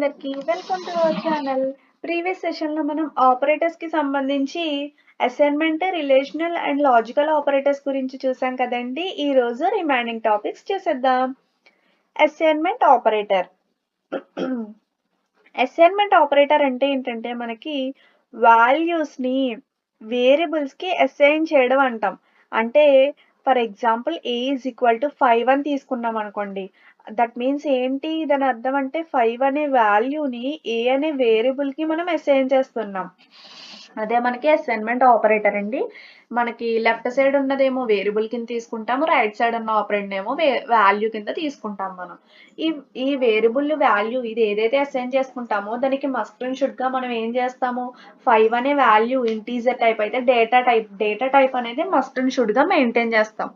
అందరికీ welcome to our channel. Previous సెషన్లో మనం ఆపరేటర్స్కి సంబంధించి assignment, relational and logical operators గురించి చూసాం కదండి. ఈరోజు రిమైనింగ్ టాపిక్స్ చేసేద్దాం. Assignment operator. అసైన్మెంట్ ఆపరేటర్ అంటే ఏంటంటే మనకి వాల్యూస్ని వేరియబుల్స్కి అసైన్ చేయడం అంటాం. అంటే for example A is equal to 5 అని తీసుకున్నాం అనుకోండి. దట్ మీన్స్ ఏంటి దాని అర్థం అంటే 5 అనే వాల్యూని ఏ అనే వేరియబుల్కి మనం అసైన్ చేస్తున్నాం. అదే మనకి అసైన్మెంట్ ఆపరేటర్ అండి. మనకి లెఫ్ట్ సైడ్ ఉన్నదేమో వేరియబుల్ కింద తీసుకుంటాము, రైట్ సైడ్ ఉన్న ఆపరేటర్ ఏమో వాల్యూ కింద తీసుకుంటాం మనం. ఈ వేరియబుల్ వాల్యూ ఇది ఏదైతే అసైన్ చేసుకుంటామో దానికి మస్ట్ అండ్ షుడ్ గా మనం ఏం చేస్తాము, 5 అనే వాల్యూ ఇంటీజర్ టైప్ అయితే డేటా టైప్ అనేది మస్ట్ అండ్ షుడ్ గా మెయింటైన్ చేస్తాం,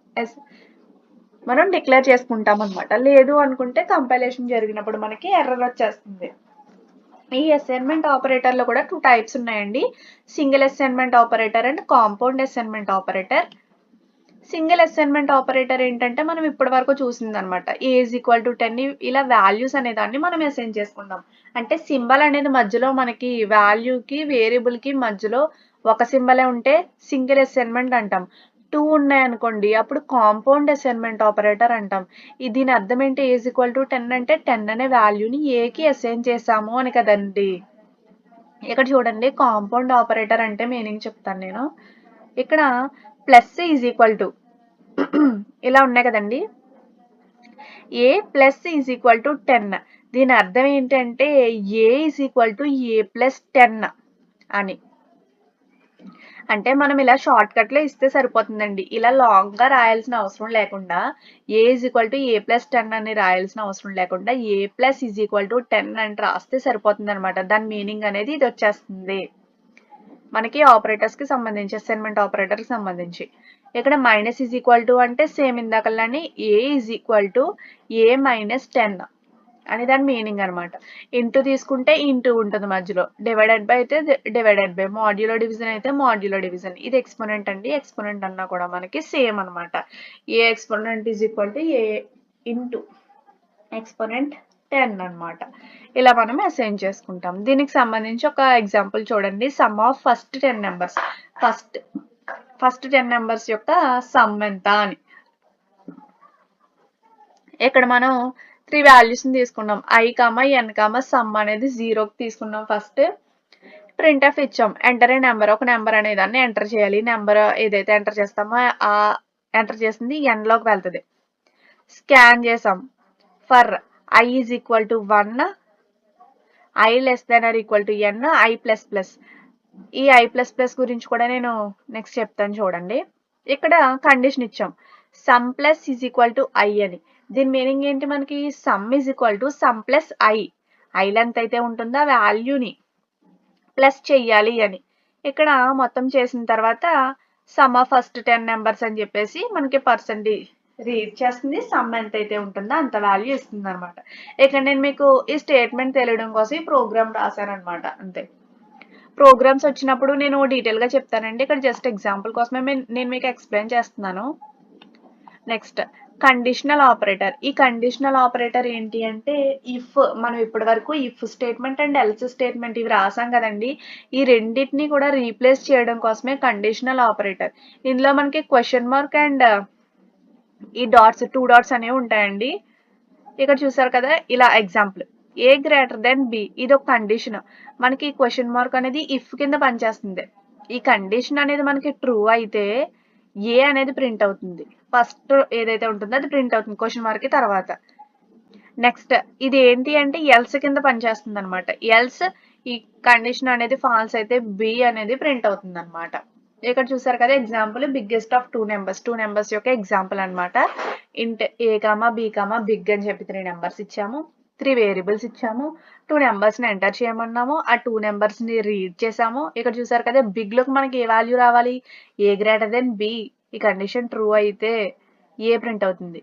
మనం డిక్లేర్ చేసుకుంటాం అనమాట. లేదు అనుకుంటే కంపైలేషన్ జరిగినప్పుడు మనకి ఎర్రర్ వచ్చేస్తుంది. ఈ అసైన్మెంట్ ఆపరేటర్ లో కూడా 2 టైప్స్ ఉన్నాయండి. Single assignment operator and compound assignment operator. Single assignment operator ఏంటంటే మనం ఇప్పటి వరకు చూసింది అనమాట. ఏ ఈజ్ ఈక్వల్ టు 10 ఇలా వాల్యూస్ అనే దాన్ని మనం అసైన్ చేసుకుందాం. అంటే సింబల్ అనేది మధ్యలో మనకి వాల్యూకి వేరియబుల్ కి మధ్యలో ఒక సింబలే ఉంటే సింగిల్ అసైన్మెంట్ అంటాం. 2 ఉన్నాయనుకోండి అప్పుడు కాంపౌండ్ అసైన్మెంట్ ఆపరేటర్ అంటాం. దీని అర్థం ఏంటి, ఏ ఈజ్ ఈక్వల్ టు 10 అంటే 10 అనే వాల్యూని ఏకి అసైన్ చేసాము అని కదండి. ఇక్కడ చూడండి కాంపౌండ్ ఆపరేటర్ అంటే మీనింగ్ చెప్తాను నేను. ఇక్కడ ప్లస్ ఈజ్ ఈక్వల్ టు ఇలా ఉన్నాయి కదండి, A plus is equal to 10. దీని అర్థం ఏంటంటే A is equal to A plus 10 అని. అంటే మనం ఇలా షార్ట్ కట్ లో ఇస్తే సరిపోతుందండి. ఇలా లాంగ్ గా రాయాల్సిన అవసరం లేకుండా A is equal to A plus 10 అని రాయాల్సిన అవసరం లేకుండా A plus is equal to 10 అని రాస్తే సరిపోతుంది అనమాట. దాని మీనింగ్ అనేది ఇది వచ్చేస్తుంది మనకి ఆపరేటర్స్ కి సంబంధించి, అసైన్మెంట్ ఆపరేటర్ కి సంబంధించి. ఇక్కడ మైనస్ ఈజ్ ఈక్వల్ టు అంటే సేమ్ ఇందాకలానే A is equal to A minus 10 అని దాని మీనింగ్ అనమాట. ఇంటూ తీసుకుంటే ఇంటూ ఉంటుంది మధ్యలో, డివైడెడ్ బై అయితే డివైడెడ్ బై, మాడ్యులో డివిజన్ అయితే మాడ్యులో డివిజన్. ఇది ఎక్స్పోనెంట్ అండి. ఎక్స్పోనెంట్ అన్నా కూడా మనకి సేమ్ అనమాట. A exponent is equal to A into exponent 10 అనమాట. ఇలా మనం అసైన్ చేసుకుంటాం. దీనికి సంబంధించి ఒక ఎగ్జాంపుల్ చూడండి. Sum of first 10 numbers. First 10 numbers యొక్క సమ్ ఎంత అని. ఇక్కడ మనం 3 వాల్యూస్ తీసుకున్నాం. I comma N comma sum అనేది 0కి తీసుకున్నాం. ఫస్ట్ ప్రింట్ ఎఫ్ ఇచ్చాం. ఎంటర్ ఏ నెంబర్, ఒక నెంబర్ అనే దాన్ని ఎంటర్ చేయాలి. నెంబర్ ఏదైతే ఎంటర్ చేస్తామో ఆ ఎంటర్ చేసింది ఎన్ లోకి వెళ్తుంది. స్కాన్ చేసాం. For I is equal to 1, I less than or equal to N, I plus plus. ఈ ఐ ప్లస్ ప్లస్ గురించి కూడా నేను నెక్స్ట్ చెప్తాను చూడండి. ఇక్కడ కండిషన్ ఇచ్చాం, sum plus is equal to I అని. దీని మీనింగ్ ఏంటి, మనకి sum is equal to sum plus I length అయితే ఉంటుందో ఆ వాల్యూని ప్లస్ చెయ్యాలి అని. ఇక్కడ మొత్తం చేసిన తర్వాత సమ్ ఆఫ్ ఫస్ట్ 10 నెంబర్స్ అని చెప్పేసి మనకి పర్సెంటేజ్ రీడ్ చేస్తుంది. సమ్ ఎంత అయితే ఉంటుందో అంత వాల్యూ ఇస్తుంది అనమాట. ఇక్కడ నేను మీకు ఈ స్టేట్మెంట్ తెలియడం కోసం ఈ ప్రోగ్రామ్ రాశాను అనమాట, అంతే. ప్రోగ్రామ్స్ వచ్చినప్పుడు నేను డీటెయిల్ గా చెప్తానండి. ఇక్కడ జస్ట్ ఎగ్జాంపుల్ కోసమే నేను మీకు ఎక్స్ప్లెయిన్ చేస్తున్నాను. Next conditional operator. ఈ కండిషనల్ ఆపరేటర్ ఏంటి అంటే, ఇఫ్ మనం ఇప్పటి వరకు if statement and else statement ఇవి రాసాం కదండి, ఈ రెండింటిని కూడా రీప్లేస్ చేయడం కోసమే కండిషనల్ ఆపరేటర్. ఇందులో మనకి క్వశ్చన్ మార్క్ అండ్ ఈ డాట్స్ 2 డాట్స్ అనేవి ఉంటాయండి. ఇక్కడ చూసారు కదా, ఇలా ఎగ్జాంపుల్ ఏ గ్రేటర్ దెన్ బి, ఇది ఒక కండిషన్. మనకి క్వశ్చన్ మార్క్ అనేది ఇఫ్ కింద పనిచేస్తుంది. ఈ కండిషన్ అనేది మనకి ట్రూ అయితే ఏ అనేది ప్రింట్ అవుతుంది. ఫస్ట్ ఏదైతే ఉంటుందో అది ప్రింట్ అవుతుంది క్వశ్చన్ మార్క్ తర్వాత. నెక్స్ట్ ఇది ఏంటి అంటే ఎల్స్ కింద పనిచేస్తుంది అనమాట. ఎల్స్ ఈ కండిషన్ అనేది ఫాల్స్ అయితే బి అనేది ప్రింట్ అవుతుంది అనమాట. ఇక్కడ చూసారు కదా ఎగ్జాంపుల్, బిగ్గెస్ట్ ఆఫ్ 2 నెంబర్స్ యొక్క ఎగ్జాంపుల్ అనమాట. ఇంట్ ఏ కామా బి కామా బిగ్ అని చెప్పి 3 నెంబర్స్ ఇచ్చాము. 3 వేరియబుల్స్ ఇచ్చాము. 2 నెంబర్స్ ని ఎంటర్ చేయమన్నాము. ఆ 2 నెంబర్స్ ని రీడ్ చేసాము. ఇక్కడ చూసారు కదా బిగ్ లోకి మనకి ఏ వాల్యూ రావాలి, ఏ గ్రేటర్ దెన్ బి. ఈ కండిషన్ ట్రూ అయితే ఏ ప్రింట్ అవుతుంది,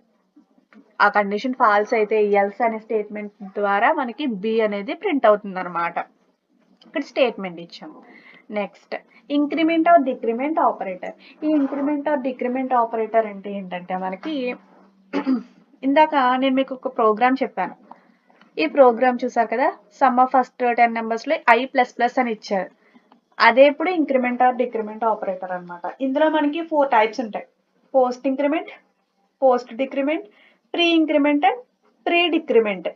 ఆ కండిషన్ ఫాల్స్ అయితే ఎల్స్ అనే స్టేట్మెంట్ ద్వారా మనకి బి అనేది ప్రింట్ అవుతుంది అనమాట. ఇక్కడ స్టేట్మెంట్ ఇచ్చాము. Next increment are decrement operator. ఈ ఇంక్రిమెంట్ ఆర్ డిక్రిమెంట్ ఆపరేటర్ అంటే ఏంటంటే మనకి ఇందాక నేను మీకు ఒక ప్రోగ్రామ్ చెప్పాను. ఈ ప్రోగ్రామ్ చూసారు కదా, సమ్ ఆఫ్ ఫస్ట్ 10 నెంబర్స్లో i++ అని ఇచ్చారు. అదే ఇప్పుడు ఇంక్రిమెంట్ ఆర్ డిక్రిమెంట్ ఆపరేటర్ అన్నమాట. ఇందులో మనకి 4 టైప్స్ ఉంటాయి. Post increment, post decrement, pre increment and pre decrement.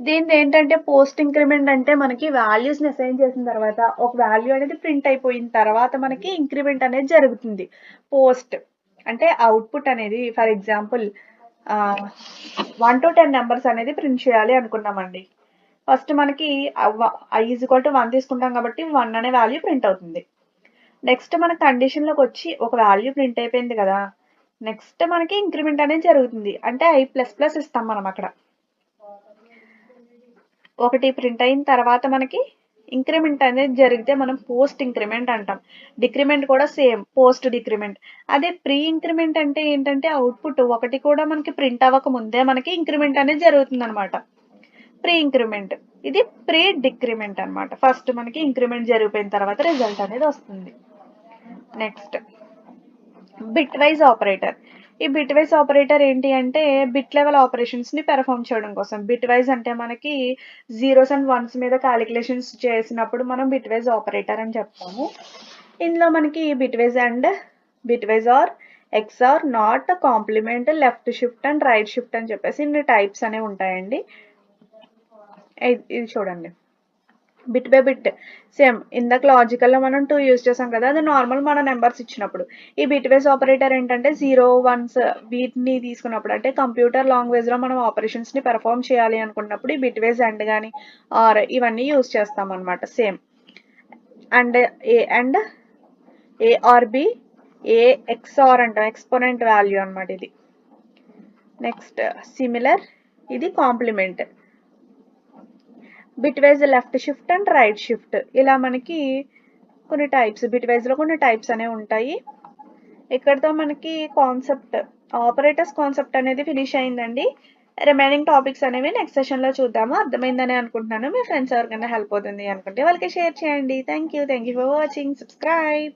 దీనిది ఏంటంటే పోస్ట్ ఇంక్రిమెంట్ అంటే మనకి వాల్యూస్ని అసైన్ చేసిన తర్వాత ఒక వాల్యూ అనేది ప్రింట్ అయిపోయిన తర్వాత మనకి ఇంక్రిమెంట్ అనేది జరుగుతుంది. పోస్ట్ అంటే అవుట్పుట్ అనేది ఫర్ ఎగ్జాంపుల్ 1 to 10 నెంబర్స్ అనేది ప్రింట్ చేయాలి అనుకున్నామండి. ఫస్ట్ మనకి i=1 తీసుకుంటాం కాబట్టి 1 అనే వాల్యూ ప్రింట్ అవుతుంది. నెక్స్ట్ మన కండిషన్లోకి వచ్చి ఒక వాల్యూ ప్రింట్ అయిపోయింది కదా, నెక్స్ట్ మనకి ఇంక్రిమెంట్ అనేది జరుగుతుంది. అంటే i++ ఇస్తాం మనం అక్కడ. ఒకటి ప్రింట్ అయిన తర్వాత మనకి ఇంక్రిమెంట్ అనేది జరిగితే మనం పోస్ట్ ఇంక్రిమెంట్ అంటాం. డిక్రిమెంట్ కూడా సేమ్, పోస్ట్ డిక్రిమెంట్. అదే ప్రీ ఇంక్రిమెంట్ అంటే ఏంటంటే అవుట్పుట్ ఒకటి కూడా మనకి ప్రింట్ అవ్వక ముందే మనకి ఇంక్రిమెంట్ అనేది జరుగుతుంది అనమాట. Pre increment. ఇది ప్రీ డిక్రిమెంట్ అనమాట. ఫస్ట్ మనకి ఇంక్రిమెంట్ జరిగిపోయిన తర్వాత రిజల్ట్ అనేది వస్తుంది. Next bit wise operator. ఈ బిట్ వైజ్ ఆపరేటర్ ఏంటి అంటే బిట్ లెవెల్ ఆపరేషన్స్ని పెర్ఫామ్ చేయడం కోసం. బిట్ వైజ్ అంటే మనకి 0s and 1s మీద క్యాలిక్యులేషన్స్ చేసినప్పుడు మనం బిట్ వైజ్ ఆపరేటర్ అని చెప్తాము. ఇందులో మనకి bitwise and bitwise or XOR not complement left shift and right shift అని చెప్పేసి ఇన్ని టైప్స్ అనేవి ఉంటాయండి. ఇది చూడండి, బిట్ బై బిట్ సేమ్ ఇందాక లాజికల్లో మనం 2 యూజ్ చేసాం కదా, అది నార్మల్ మన నెంబర్స్ ఇచ్చినప్పుడు. ఈ బిట్ వైజ్ ఆపరేటర్ ఏంటంటే 0, 1s వీటిని తీసుకున్నప్పుడు అంటే కంప్యూటర్ లాంగ్వేజ్లో మనం ఆపరేషన్స్ని పెర్ఫామ్ చేయాలి అనుకున్నప్పుడు ఈ బిట్ వైజ్ అండ్ కానీ ఆర్ ఇవన్నీ యూజ్ చేస్తాం అనమాట. Same and A or B, A XOR అంటాం, ఎక్స్పోనెంట్ వాల్యూ అనమాట ఇది. నెక్స్ట్ సిమిలర్, ఇది complement. Bitwise left shift and right shift. ఇలా మనకి కొన్ని టైప్స్, బిట్ వైజ్లో కొన్ని టైప్స్ అనేవి ఉంటాయి. ఇక్కడతో మనకి కాన్సెప్ట్ ఆపరేటర్స్ కాన్సెప్ట్ అనేది ఫినిష్ అయిందండి. రిమైనింగ్ టాపిక్స్ అనేవి నెక్స్ట్ సెషన్లో చూద్దాము. అర్థమైందని అనుకుంటున్నాను. మీ ఫ్రెండ్స్ ఎవరికైనా హెల్ప్ అవుతుంది అనుకుంటే వాళ్ళకి షేర్ చేయండి. Thank you for watching. Subscribe.